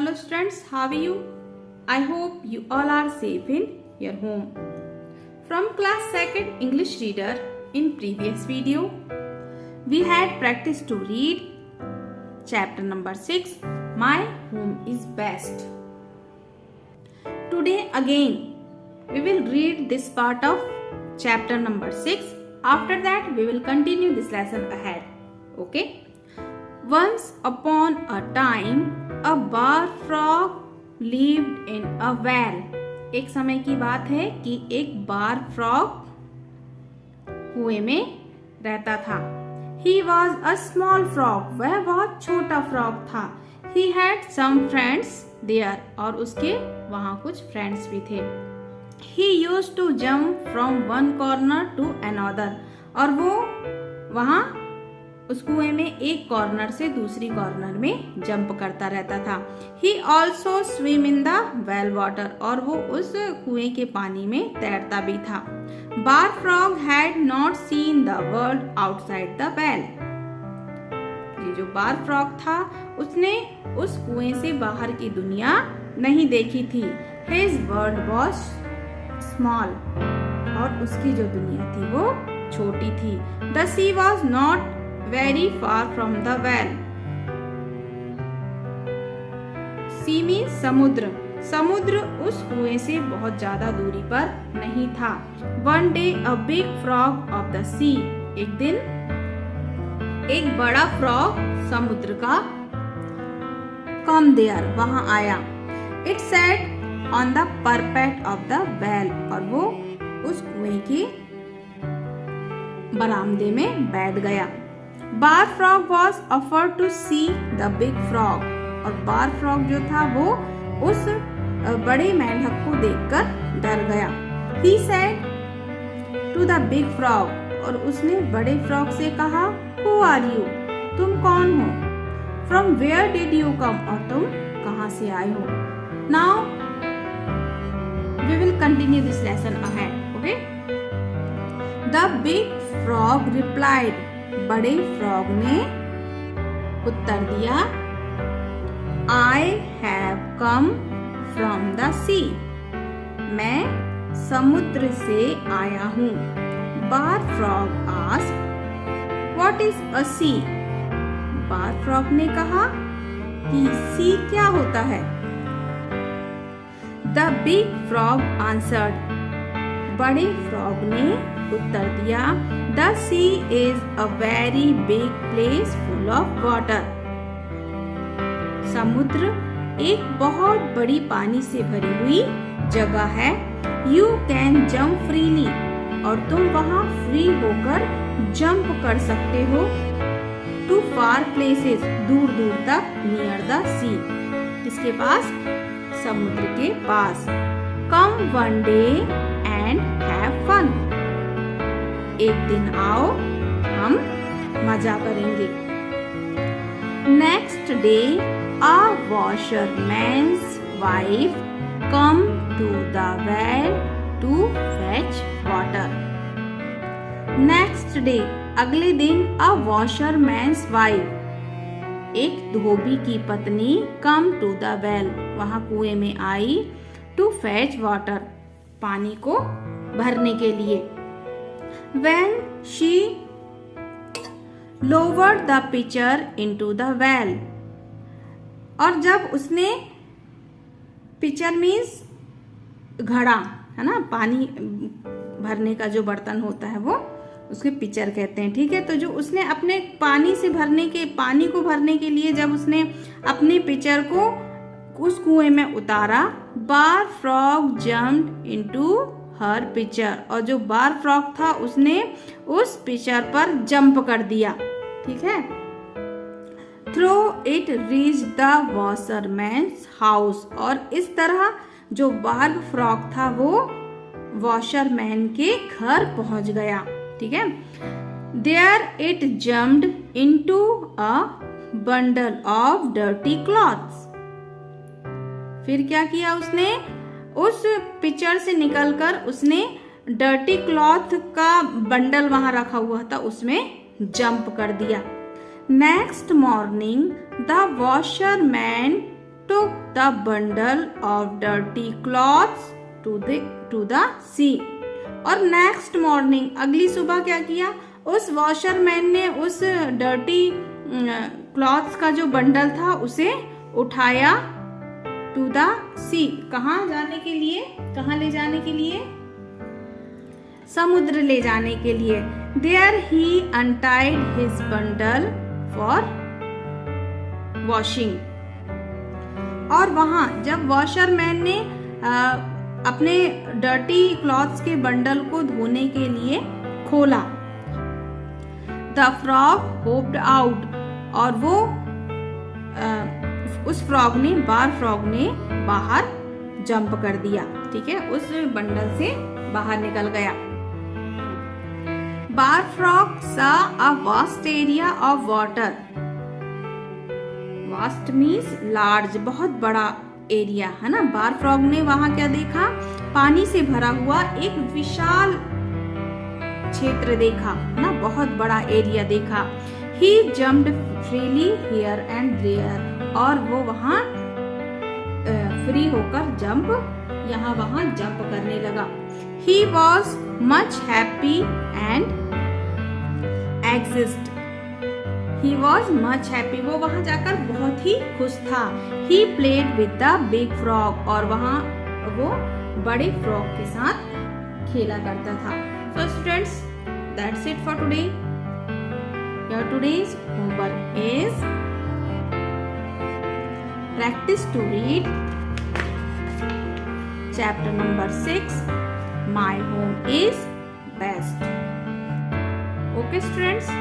Hello students, how are you? I hope you all are safe in your home. From class 2nd English reader, in previous video, we had practiced to read chapter number 6, My Home is Best. Today again, we will read this part of chapter number 6. After that, we will continue this lesson ahead. Okay? Once upon a time, a bar frog lived in a well. एक समय की बात है कि एक बार frog कुएं में रहता था. He was a small frog. वह बहुत छोटा फ्रॉग था. He had some friends there. और उसके वहाँ कुछ फ्रेंड्स भी थे. He used to jump from one corner to another. और वो वहाँ उस कुएं में एक कॉर्नर से दूसरी कॉर्नर में जंप करता रहता था. He also swim in the well water. और वो उस कुएं के पानी में तैरता भी था. Bar frog had not seen the world outside the well. ये जो बार फ्रॉग था उसने उस कुएं से बाहर की दुनिया नहीं देखी थी. His world was small. और उसकी जो दुनिया थी वो छोटी थी. The sea was not very far from the well. Sea means समुद्र. समुद्र उस कुएं से बहुत ज्यादा दूरी पर नहीं था. One day a big frog of the sea. एक दिन एक बड़ा फ्रॉग समुद्र का come there वहां आया. It sat on the parapet of the well. और वो उस कुएं के बरामदे में बैठ गया. बार frog was afraid to see the big frog. और बार फ्रॉग जो था वो उस बड़े मेंढक को देखकर डर गया. He said to the big frog. और उसने बड़े फ्रॉग से कहा, Who are you? तुम कौन हो? From where did you come? और तुम कहाँ से आए हो? Now we will continue this lesson ahead. Okay? The big frog replied. बड़े फ्रॉग ने उत्तर दिया, I have come from the sea. मैं समुद्र से आया हूँ. बार frog asked, What is a sea? बार फ्रॉग ने कहा कि सी क्या होता है. The big frog answered. बड़े फ्रॉग ने उत्तर दिया, The sea is a very big place full of water. समुद्र एक बहुत बड़ी पानी से भरी हुई जगह है. You can jump freely. और तुम वहाँ फ्री होकर जंप कर सकते हो. To far places. दूर दूर तक. Near the sea. किसके पास? समुद्र के पास. Come one day and have fun. एक दिन आओ हम मजा करेंगे. Next day, a washerman's wife come to the well to fetch water. Next day, अगले दिन a washerman's wife, एक धोबी की पत्नी come to the well, वहाँ कुएं में आई to fetch water, पानी को भरने के लिए. When she lowered the pitcher into the well. और जब उसने पिचर मीन्स घड़ा है ना, पानी भरने का जो बर्तन होता है वो उसके पिचर कहते हैं. ठीक है, तो जो उसने अपने पानी को भरने के लिए जब उसने अपने पिचर को उस कुएं में उतारा, बार frog jumped into her pitcher. और जो बार फ्रॉग था उसने उस पिचर पर जंप कर दिया. ठीक है. Throw it reach the washerman's house. और इस तरह जो बार फ्रॉग था वो वॉशरमैन के घर पहुंच गया. ठीक है. There it jumped into a bundle of dirty clothes. फिर क्या किया उसने? उस पिक्चर से निकलकर उसने डर्टी क्लॉथ का बंडल वहां रखा हुआ था उसमें जंप कर दिया. Next morning the washerman took the bundle of dirty clothes to the sea. और नेक्स्ट मॉर्निंग, अगली सुबह क्या किया, उस वॉशरमैन ने उस डर्टी क्लॉथ्स का जो बंडल था उसे उठाया टू द सी, कहाँ जाने के लिए, कहाँ ले जाने के लिए, समुद्र ले जाने के लिए. There he untied his bundle for washing. और वहां जब वॉशरमैन ने अपने डर्टी क्लॉथ्स के बंडल को धोने के लिए खोला, द फ्रॉग होप्ड आउट, और वो उस फ्रॉग ने, बार फ्रॉग ने बाहर जंप कर दिया. ठीक है, उस बंडल से बाहर निकल गया. बार फ्रॉग सा a vast area of water. Vast means large, बहुत बड़ा एरिया है ना. बार फ्रॉग ने वहां क्या देखा, पानी से भरा हुआ एक विशाल क्षेत्र देखा ना, बहुत बड़ा एरिया देखा. He jumped freely here and there, और वो वहां फ्री होकर जंप, यहाँ वहां जंप करने लगा. He was much happy and exist. He was much happy, वो वहां जाकर बहुत ही खुश था. He played with the big frog, और वहां वो बड़े फ्रॉग के साथ खेला करता था. So students, that's it for today. Your today's homework is practice to read chapter number 6. My home is best. Okay students.